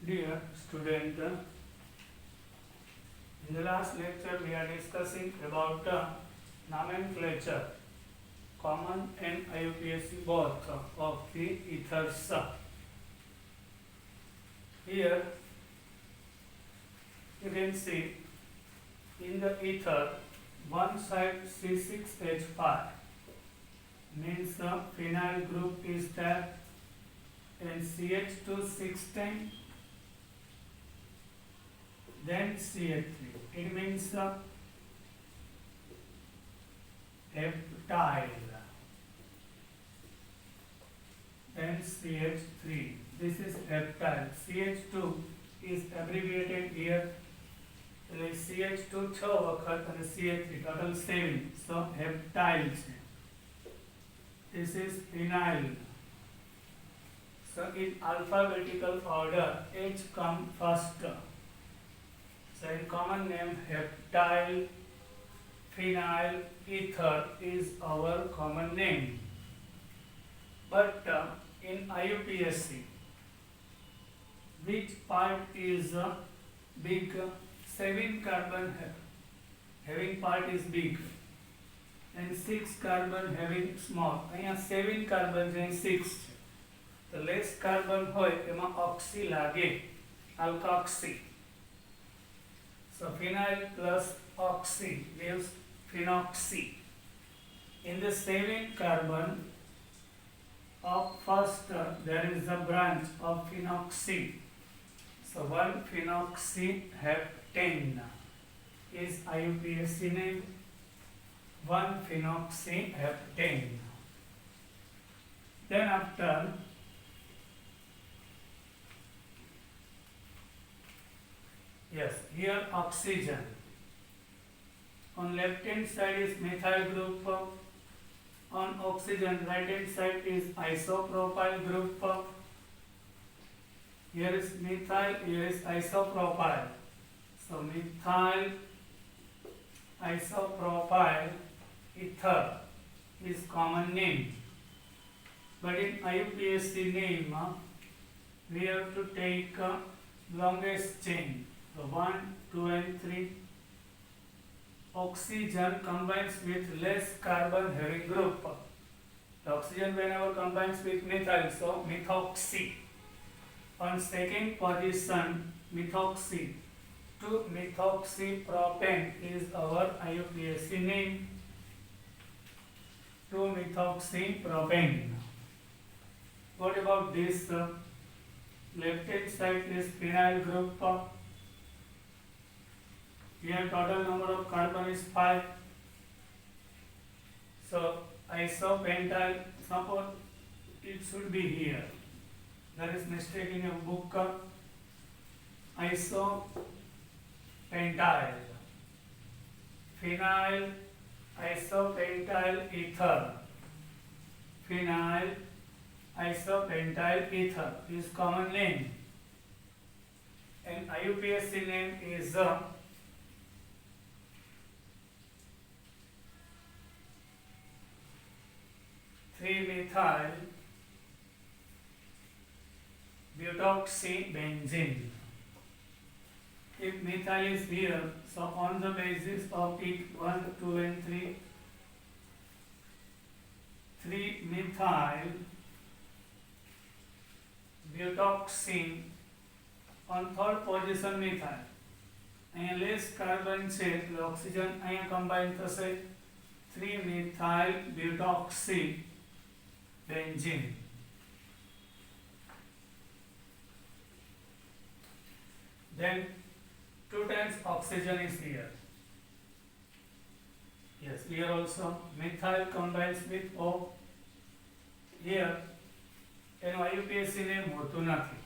Dear student, in the last lecture we are discussing about nomenclature, common and IUPAC both of the ethers. Here you can see in the ether one side C6H5 means the phenyl group is there, and CH2 610, then CH3. It means heptyl. Then CH3. This is heptyl. CH2 is abbreviated here. એટલે CH2 6 વખત અને CH3 total 7. So heptyl છે. This is phenyl. So in alphabetical order, H come first. So in common name heptyl, phenyl, ether is our common name. But in IUPAC, which part is big? 7 carbon having part is big and 6 carbon having small. અહીંયા 7 carbon છે 6 છે. તો less carbon હોય એમાં oxy લાગે, alkoxy. So phenyl plus oxy gives phenoxy. In the 7 carbon of first there is a branch of phenoxy. So 1 phenoxyheptane is IUPAC name. 1 phenoxyheptane. Then after here oxygen. On left hand side is methyl group. On oxygen right hand side is isopropyl group. Here is methyl, here is isopropyl. So methyl isopropyl ether is common name. But in IUPAC name, we have to take longest chain. So 1, 2 and 3. Oxygen combines with less carbon having group. The oxygen whenever combines with methyl, so methoxy. On second position, methoxy. 2-methoxypropane is our IUPAC name. 2-methoxypropane. What about this? Left hand side is phenyl group. Here total number of carbon is 5. So isopentyl, suppose it should be here. There is mistake in your book. Isopentyl, phenyl isopentyl ether. Phenyl isopentyl ether is common name. And IUPAC name is 3-methyl butoxybenzene. If methyl is here, so on the basis of it 1, 2 and 3, 3-methyl butoxine. On third position methyl. અહીંયા less carbon છે એટલે oxygen અહીંયા combine થશે 3-methyl butoxybenzene. Then 2 times oxygen is here. Yes, here also methyl combines with O. Here એનું IUPAC name હોતું નથી.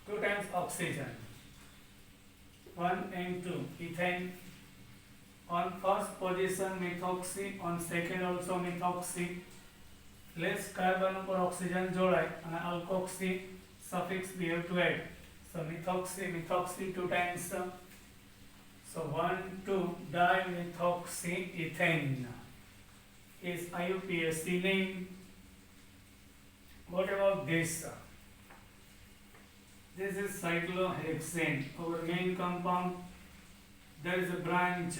2 times oxygen. 1 and 2 ethane. On first position methoxy, on second also methoxy. Less carbon ઉપર oxygen જોડાય અને alkoxy suffix we have to add. So methoxy 2 times. So 1, 2 dimethoxyethane is IUPAC name. What about this? This is cyclohexane, our main compound. There is a branch.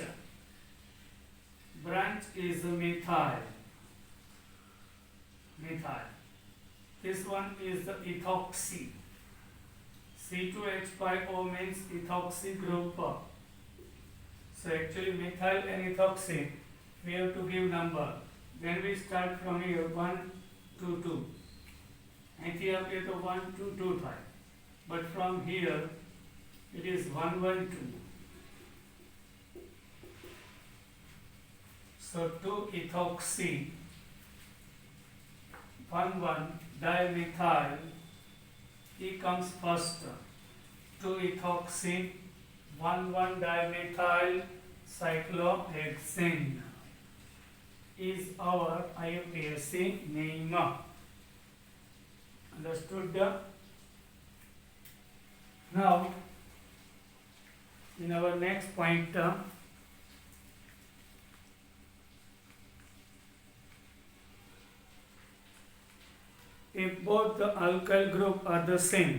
Branch is a methyl. Methyl. This one is the ethoxy. C2H5O means ethoxy group. So actually methyl and ethoxy, we have to give number. Then we start from here 1 to 2. અહીંથી આપીએ તો 1 2 2 થાય. But from here it is 1 1 2. So 2 ethoxy 1 1 dimethyl, E comes first. 2 ethoxy 1 1 dimethyl cyclohexane is our IUPAC name. Understood? Now, in our next point, if both the alkyl group are the same,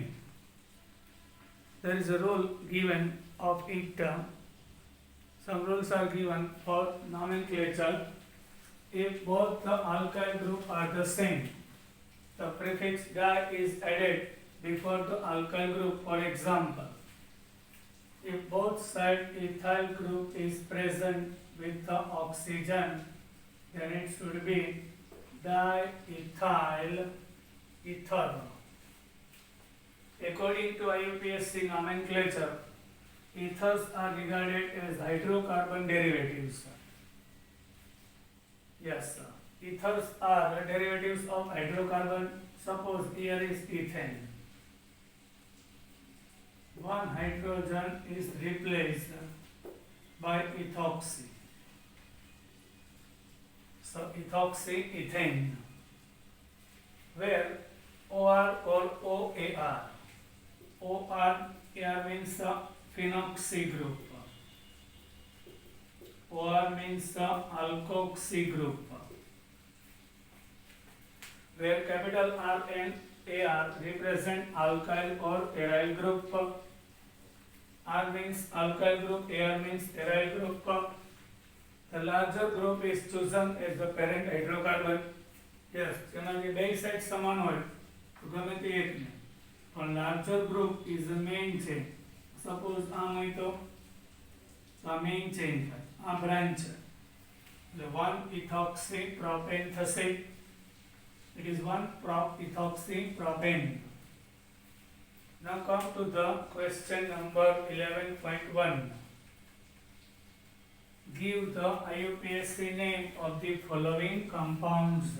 there is a rule given of it. Some rules are given for nomenclature. If both the alkyl group are the same, the prefix di is added before the alkyl group. For example, if both side ethyl group is present with the oxygen, then it should be diethyl ether. According to IUPAC nomenclature, ethers are regarded as hydrocarbon derivatives. Yes, sir. Ethers are derivatives of hydrocarbon. Suppose here is ethane. One hydrogen is replaced by ethoxy. So ethoxyethane, where OR or OAR. OR here means the phenoxy group. OR means the alkoxy group. Where capital R and AR represent alkyl or aryl group. R means alkyl group, AR means aryl group. The larger group is chosen as the parent hydrocarbon. Yes, generally બે side સમાન હોય તો ગમે તે એક ને. પણ larger group is the main chain. Suppose આમ હોય તો આ main chain થાય. આ branch. The 1 ethoxy propane થશે. It is 1 ethoxy propane. Now come to the question number 11.1. Give the IUPAC name of the following compounds.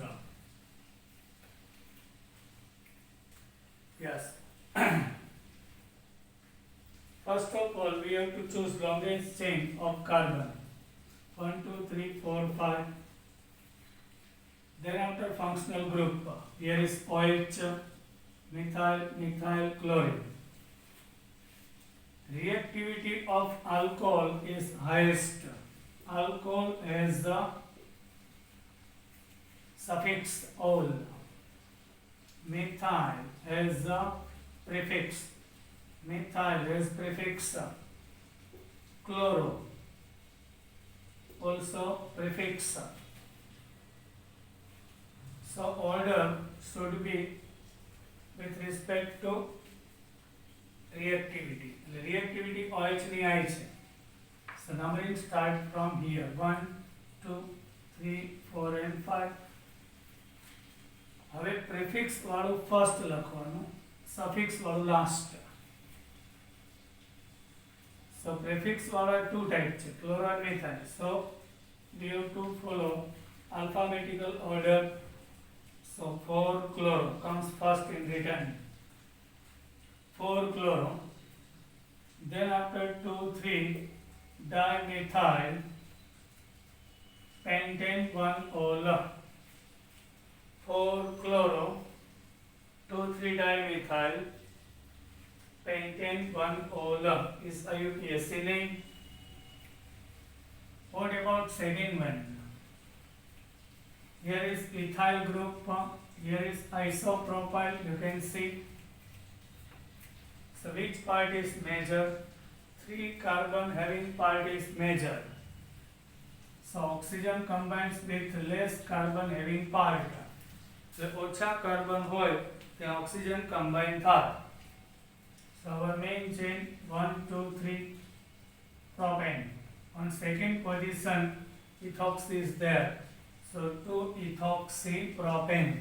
Yes. First of all, we have to choose longest chain of carbon. 1 2 3 4 5. Then after functional group, here is OH, methyl, methyl chloride. Reactivity of alcohol is highest. Alcohol has the suffix ol. Methyl has the prefix. Methyl has prefix chloro. Also prefix. So order should be with respect to reactivity. The reactivity OH ની I છે. So numbering start from here. 1, 2, 3, 4 and 5. હવે prefix વાળું first લખવાનું, suffix વાળું last. So prefix વાળા two type છે, chloro and methyl. So we have to follow alphabetical order. So 4 chloro comes first in written. 4 chloro. Then after 2 3 dimethyl pentane 1 ol. 4 chloro 2 3 dimethyl pentane 1 ol is IUPAC name. What about second one? Here is ethyl group, here is isopropyl, you can see. So which part is major? 3 carbon having part is major. So oxygen combines with less carbon having part. So ઓછા carbon હોય ત્યાં oxygen combine થાય. So our main chain 1, 2, 3 propane. On second position ethoxy is there. So 2-ethoxypropane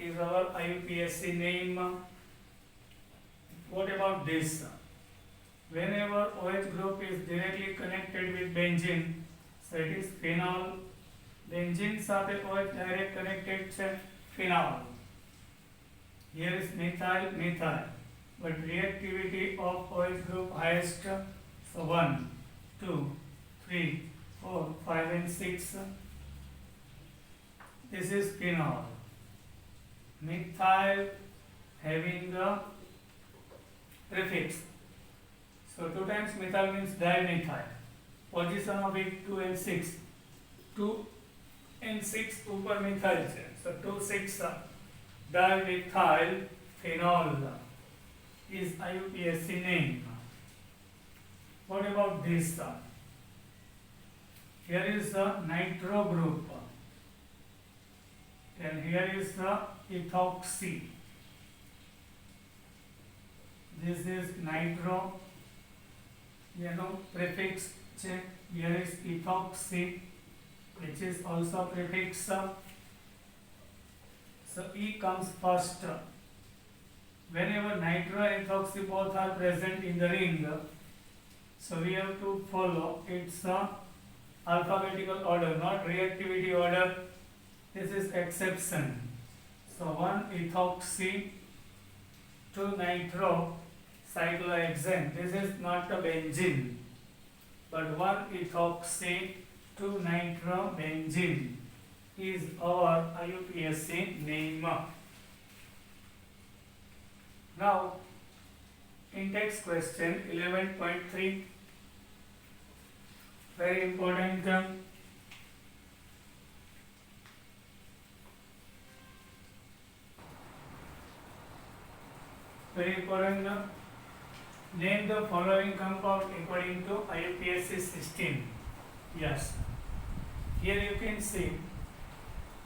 is our IUPAC name. What about this? Whenever OH group is directly connected with benzene, so it is phenol. Benzene સાથે OH direct connected છે phenol. Here is methyl, methyl. But reactivity of OH group highest, so 1, 2, 3, 4, 5 and 6. This is phenol. Methyl having the prefix. So 2 times methyl means dimethyl. Position of it 2 and 6. 2 and 6 ऊपर methyl છે. So 2, 6 dimethyl phenol is IUPAC name. What about this? Here is the nitro group and here is the ethoxy. This is nitro, prefix check. Here is ethoxy, which is also prefix. So E comes first. Whenever nitro and ethoxy both are present in the ring, so we have to follow its alphabetical order, not reactivity order. This is exception. So 1 ethoxy, 2 nitro cyclohexane. This is not a benzene, but 1 ethoxy, 2 nitrobenzene is our IUPAC name. Now, index question 11.3, very important. Very important. Name the following compound according to IUPAC system. Yes. Here you can see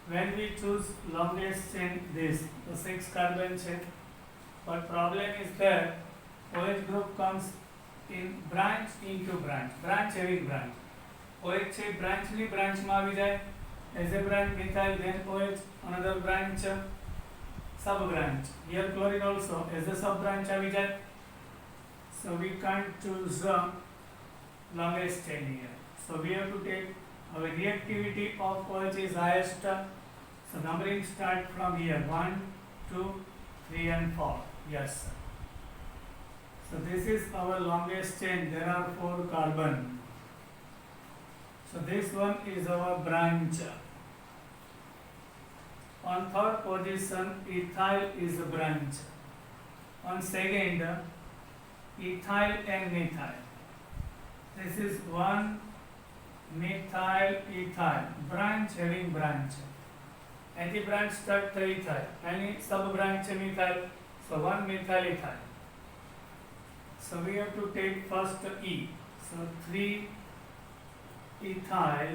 when we choose longest chain, this the 6 carbon chain, but problem is that OH group comes in branch into branch, branch having branch. OH છે branch ની branch માં આવી જાય, as a branch methyl, then OH another branch, sub branch. Here chlorine also as a sub branch આવી જાય. So we can't choose the longest chain here. So we have to take our reactivity of OH is highest. So numbering start from here 1, 2, 3 and 4. Yes. So this is our longest chain. There are 4 carbon. So this one is our branch. On third position, ethyl is a branch. On second, ethyl and methyl. This is 1 methyl ethyl, branch having branch. Any branch start to ethyl, any sub branch methyl, so 1 methyl ethyl. So we have to take first E. So 3 ethyl.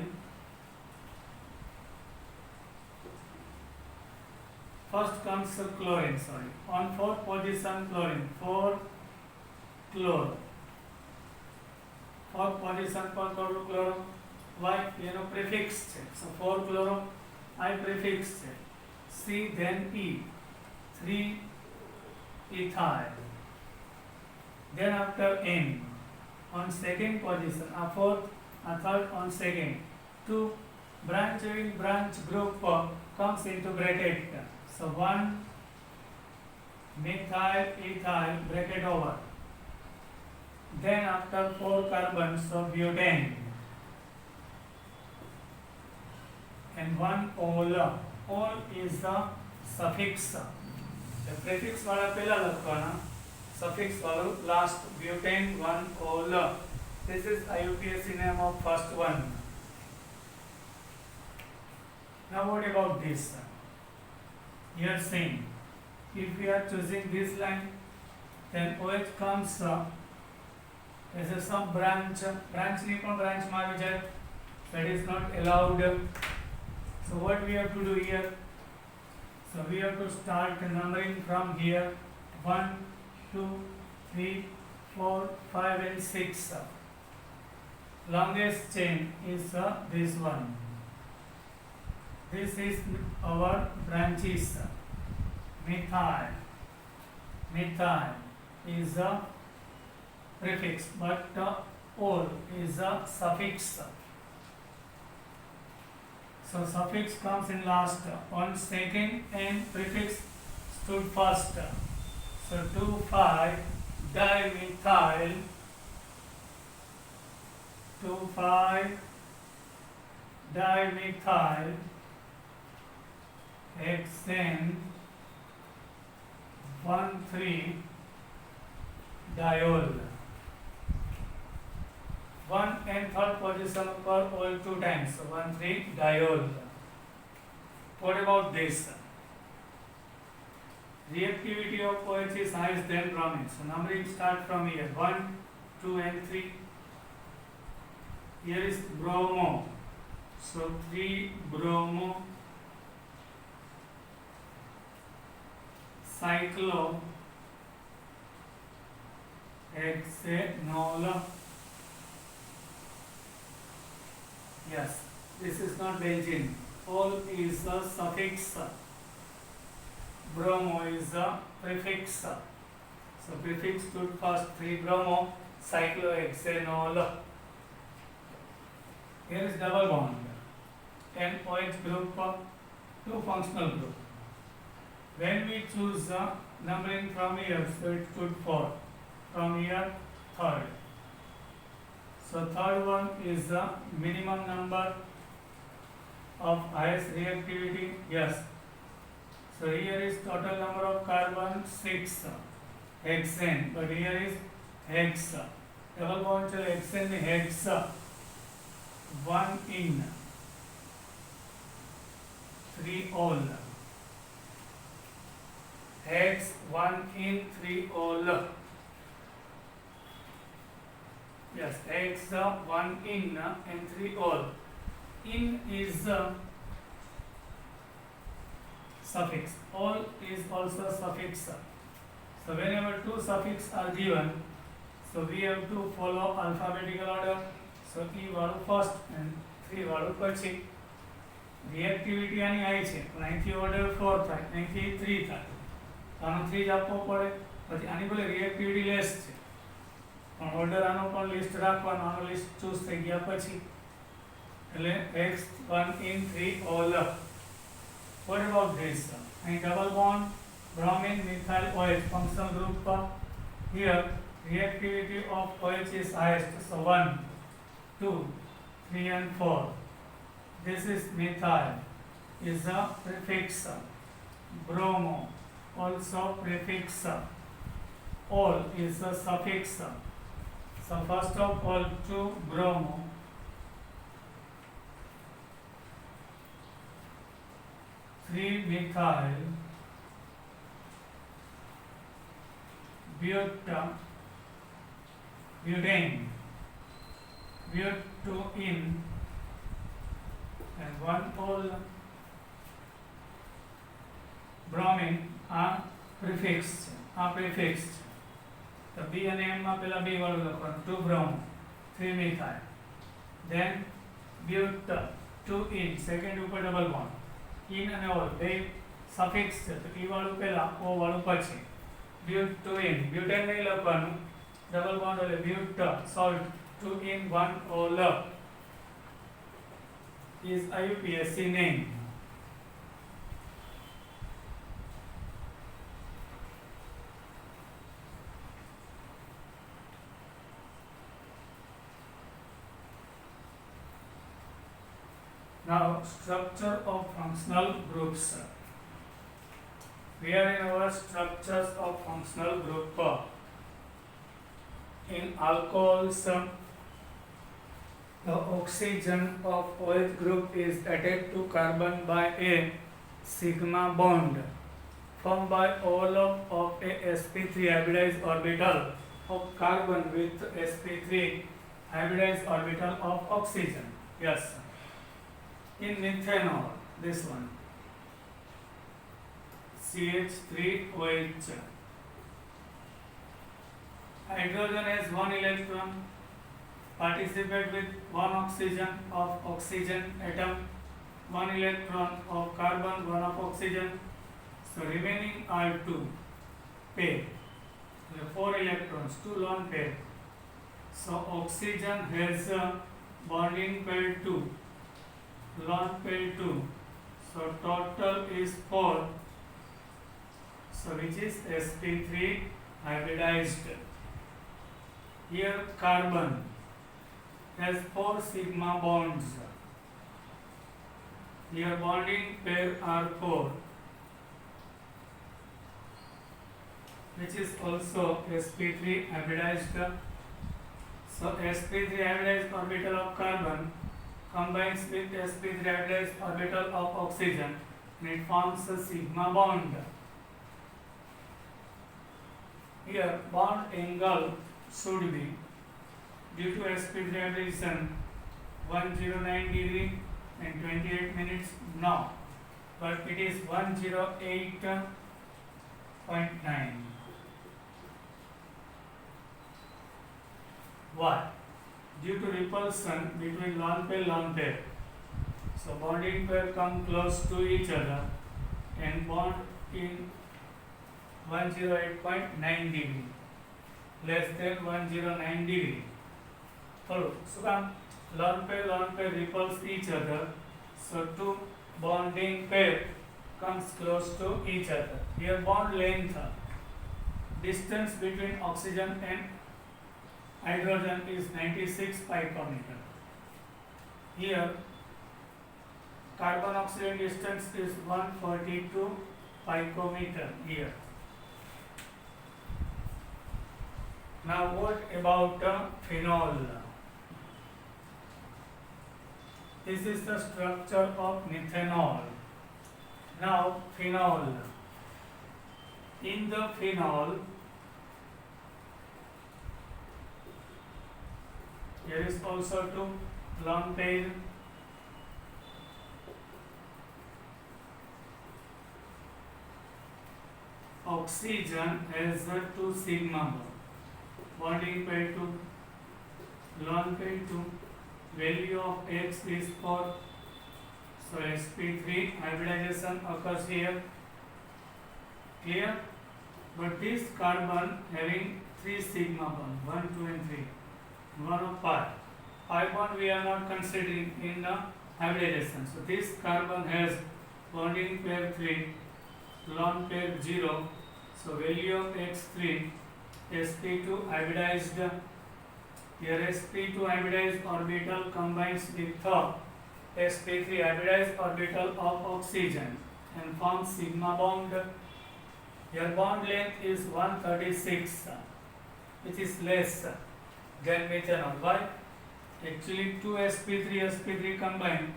First comes chlorine, sorry. On fourth position, chlorine. 4 chlor. Fourth position पर chloro. Why? Prefix છે. So 4 chloro. I prefix છે. C then E. 3 ethyl. Then after N. On second position, fourth, third on second. 2 branch having branch group comes into bracket. So 1 methyl ethyl bracket over. Then after 4 carbons, so butane. And 1 ol. Ol is the suffix. The prefix वाला पहला लखवाना, suffix वाला last. Butane 1 ol. This is IUPAC name of first one. Now what about this? Here same. If we are choosing this line, then OH comes as a sub branch. Branch ni પણ branch માં આવી જાય. That is not allowed. So what we have to do here? So we have to start numbering from here. 1, 2, 3, 4, 5 and 6. Longest chain is this one. This is our branches. Methyl. Methyl is a prefix, but ol is a suffix. So suffix comes in last. On second and prefix stood first. So 2,5-dimethyl, 2,5-dimethyl hexane 1,3-diol. 1 and 3rd position for all 2 times. So 1,3-diol. What about this? Reactivity of OH is highest than bromine. So numbering start from here. 1, 2 and 3. Here is bromo. So 3 bromo. Cyclo hexanol. Yes, this is not benzene. Ol is a suffix. Bromo is a prefix. So prefix stood first. 3 bromo cyclohexanol. Here is double bond. NOH group, 2 functional group. When we choose numbering from here, so it stood 4. From here, 3rd. So 3rd one is the minimum number of highest reactivity. Yes. So here is total number of carbon 6 hexane, but here is hex. Double bond to hexane hex 1 in 3 ol. Hex 1 in 3 ol. Yes, hex 1 in and 3 ol. In is suffix. Ol is also suffix. So whenever 2 suffix are given, so we have to follow alphabetical order. So E વાળું first and 3 વાળું પછી. Reactivity આની high છે, પણ અહીંથી order 4 થાય, અહીંથી 3 થાય. તો આનો 3 જ આપવો પડે. પછી આની બોલે reactivity less છે. પણ order આનો પણ list રાખવાનો, આનો list choose થઈ ગયા પછી. એટલે X1 in 3 ol. What about this? અહીં double bond, bromine, methyl, OH, functional group. Here, reactivity of OH is highest. So 1, 2, 3 and 4. This is methyl, is a prefix. Bromo, also prefix. Ol is a suffix. So first of all, 2 bromo. 3 methyl, butane, but 2 in and 1 ol. Bromine are prefixed. The B and M માં પેલા B વાળું લખવાનું. 2 bromo, 3 methyl. Then but 2 in, second ઉપર double bond. In and ol, they suffix છે. તો E વાળું પેલા, O વાળું પછી. But 2 in, butane નહીં લખવાનું. Double bond એટલે but salt 2 in 1 ol is IUPAC name. Now, structure of functional groups. We are in our structures of functional group. In alcohols, the oxygen of OH group is attached to carbon by a sigma bond formed by overlap of a sp3 hybridized orbital of carbon with sp3 hybridized orbital of oxygen. Yes. In methanol, this one, CH3OH. Hydrogen has one electron, participate with one oxygen of oxygen atom, one electron of carbon, one of oxygen. So remaining are two pair. So 4 electrons, 2 lone pair. So oxygen has a bonding pair 2, lone pair 2. So total is 4. So which is sp3 hybridized. Here carbon has 4 sigma bonds. Here bonding pair are 4, which is also sp3 hybridized. So sp3 hybridized orbital of carbon combines with sp3 hybridized orbital of oxygen and it forms a sigma bond. Here bond angle should be, due to sp3 hybridization, 109 degree and 28 minutes now, but it is 108.9. Why? Due to repulsion between lone pair. So bonding pair come close to each other and bond in 108.9 degree, less than 109 degree. So lone pair repulse each other. So two bonding pair comes close to each other. Here bond length, distance between oxygen and hydrogen is 96 picometer. Here carbon oxygen distance is 142 picometer here. Now what about phenol? This is the structure of methanol. Now phenol. In the phenol, here is also two lone pair. Oxygen has a 2 sigma bond. Bonding pair 2, lone pair 2. Value of X is 4. So sp3 hybridization occurs here. Clear? But this carbon having 3 sigma bond, 1, 2 and 3. 1 of pi. Pi bond we are not considering in the hybridization. So this carbon has bonding pair 3, lone pair 0. So value of X3, sp2 hybridized. Here sp2 hybridized orbital combines with the sp3 hybridized orbital of oxygen and forms sigma bond. Here bond length is 136, which is less than methanol. Why? Actually 2 sp3 combined.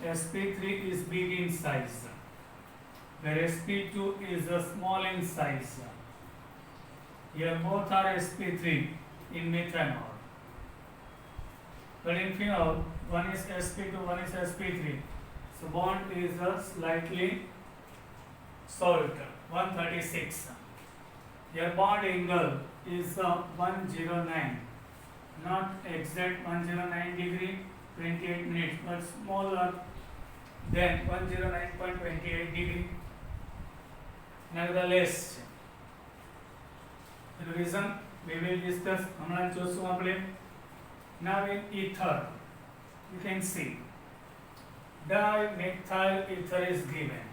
sp3 is big in size, where sp2 is small in size. Here both are sp3 in methanol. But in phenol, one is sp2, one is sp3. So bond is slightly short, 136. Your bond angle is 109, not exact 109 degree 28 minutes, but smaller than 109.28 degree. Nevertheless, the reason we will discuss hamlan josu aple. Now in ether, you can see dimethyl ether is given.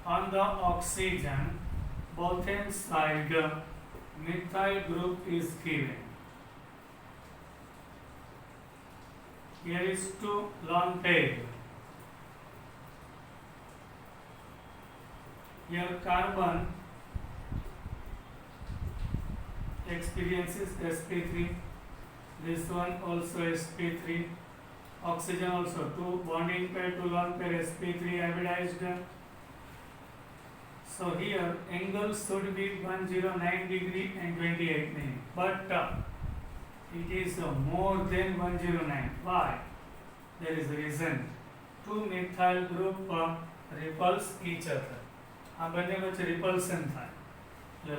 On the oxygen, both ends side, methyl group is given. Here is 2 lone pair. Here carbon experiences sp3. This one also sp3. Oxygen also 2 bonding pair, 2 lone pair, sp3 hybridized. So here angle should be 109 degree and 28 minutes, but it is more than 109. Why? There is a reason. Two methyl group repulse each other. આ બંને વચ્ચે રિપલ્શન થાય એટલે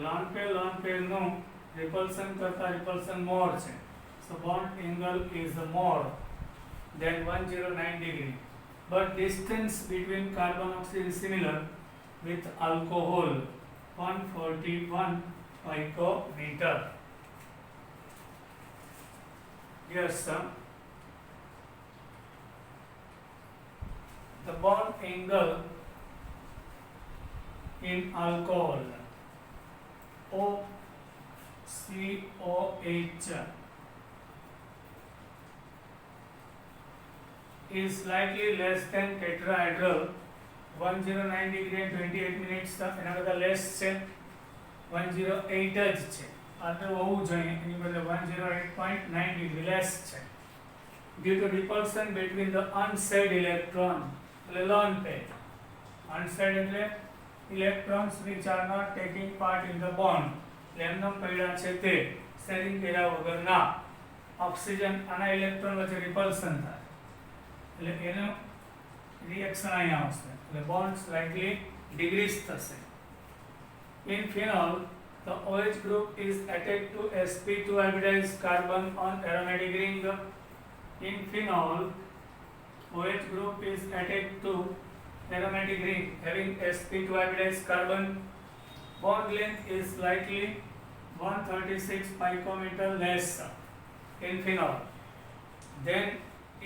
lone pair નું રિપલ્શન કરતા રિપલ્શન મોર છે. So bond angle is more than 109 degree, but distance between carbon oxygen is similar with alcohol 141 picometer. Yes sir. The bond angle in alcohol OCOH is slightly less than tetrahedral 109 degree and 28 minutes એના કરતા less છે 108 જ છે. આટલું હોવું જોઈએ, એની બદલે 108.9 degree less છે. Due to repulsion between the unsaid electron, એટલે lone pair. Unsaid એટલે electrons which are not taking part in the bond, એટલે એમનેમ પડ્યા છે તે શેરિંગ કર્યા વગરના. ઓક્સિજન આના ઇલેક્ટ્રોન વચ્ચે રિપલ્શન થાય એટલે એનું રિએક્શન અહીંયા આવશે, એટલે બોન્ડ સ્લાઇટલી ડિક્રીઝ થશે. In phenol, the OH group is attached to sp2 hybridized carbon on aromatic ring. In phenol, OH group is attached to aromatic ring having sp2 hybridized carbon. Bond length is slightly 136 picometer less in phenol than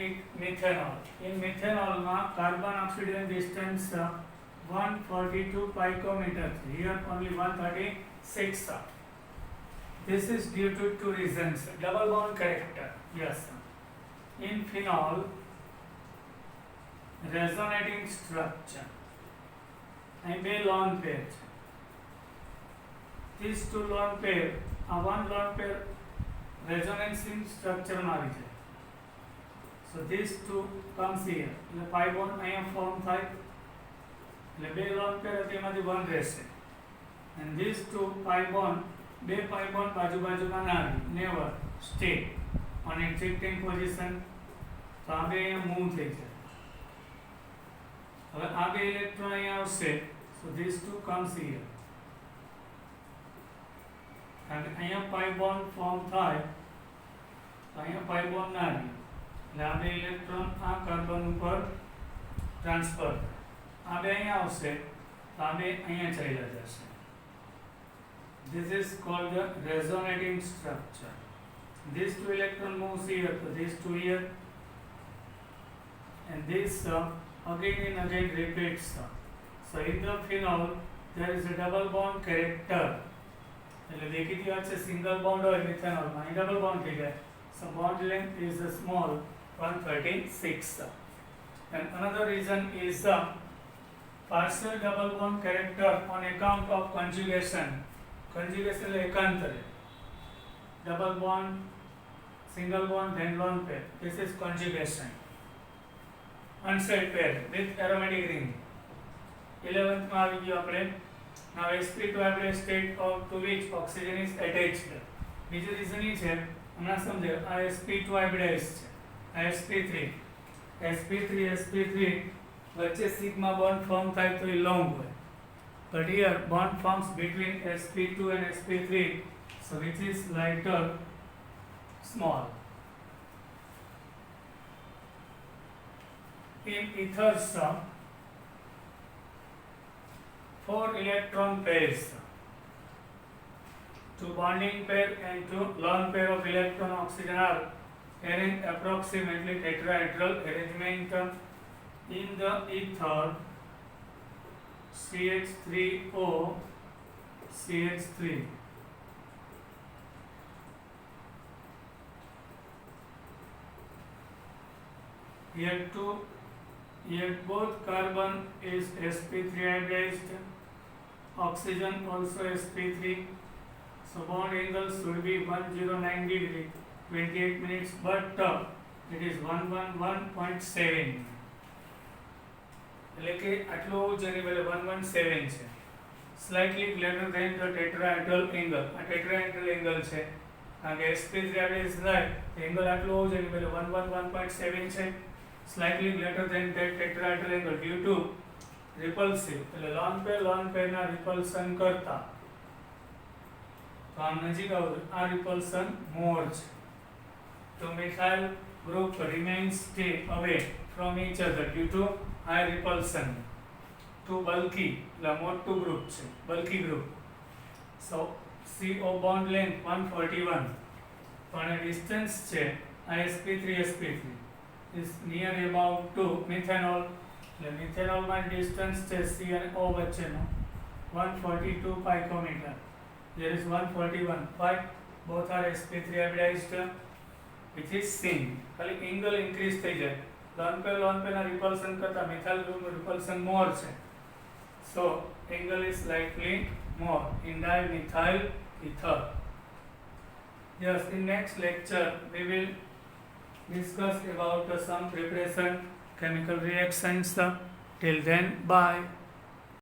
in methanol. In methanol, carbon oxygen distance 142 picometer. Here only 136. This is due to two reasons. Double bond character. Yes. In phenol, resonating structure. And બે lone pair. These two lone pair, one lone pair resonancing structure માં આવી જાય. So these two comes here. એટલે pi bond અહીંયા form થાય. એટલે બે lone pair તેમાંથી one રહેશે. And these two pi bond, બે pi bond બાજુ બાજુમાં ના આવી. Never stay on exacting position. તો આ બે અહીંયા move થઈ જાય. હવે આ બે ઇલેક્ટ્રોન અહીંયા આવશે. So these two comes here. અને અહીંયા pi bond form થાય. તો અહીંયા pi bond ના આવી. એટલે આ બે ઇલેક્ટ્રોન આ કાર્બન ઉપર ટ્રાન્સફર. આ બે અહીંયા આવશે. તો આ બે અહીંયા ચાલ્યા જશે. This is called the resonating structure. These two electron moves here, so these two here, and this again and again repeats. So in the phenol there is a double bond character. એટલે દેખીતી વાત છે single bond હોય મિથેનોલમાં, અહીં double bond થઈ જાય. So bond length is a small 136. And another reason is the partial double bond character on account of conjugation. Conjugation એટલે એકાંતરે. Double bond, single bond, then lone pair. This is conjugation. Unsaid pair with aromatic ring. 11th માં આવી ગયો આપણે. Now sp2 hybridized state of to which oxygen is attached. બીજું reason એ છે, હમણાં સમજો, આ sp2 hybridized છે, આ sp3 વચ્ચે સિગ્મા બોન્ડ ફોર્મ થાય તો એ લોંગ હોય. But here bond forms between sp2 and sp3, so which is lighter, small. In ethers, 4 electron pairs, 2 bonding pair and 2 lone pair of electron oxygen are arranged approximately tetrahedral arrangement. In the ether, CH3O CH3. Here both carbon is sp3 hybridized, oxygen also sp3. So bond angle should be 109 degree 28 minutes, but it is 111.7. એટલે કે આટલું જેની બદલે 117 છે. slightly greater than the tetrahedral angle. આ tetrahedral angle છે કારણ કે sp3 આપણે થાય એંગલ આટલું હોવું જોઈએ પેલું 111.7 છે, slightly greater than that tetrahedral angle due to repulsive એટલે લોન પેર ના રિપલ્શન કરતા તો આમ નજીક આવું આ રિપલ્શન મોર છે. તો methyl group remains stay away from each other due to high repulsion to bulky એટલે મોટું ગ્રુપ છે bulky group. So CO bond length 141 પણ ડિસ્ટન્સ છે આ sp3 is near about to methanol એટલે મિથેનોલ માં ડિસ્ટન્સ છે C અને O વચ્ચેનો 142 picometer. There is 141 pi, both are sp3 hybridized which is syn. ખાલી એંગલ ઇન્ક્રીઝ થઈ જાય લોન પેર ના રિપલ્શન કરતા મિથાઇલ ગ્રુપ નું રિપલ્શન મોર છે. So angle is slightly more in dimethyl ether. Yes, in next lecture we will discuss about some preparation chemical reactions. Till then, bye.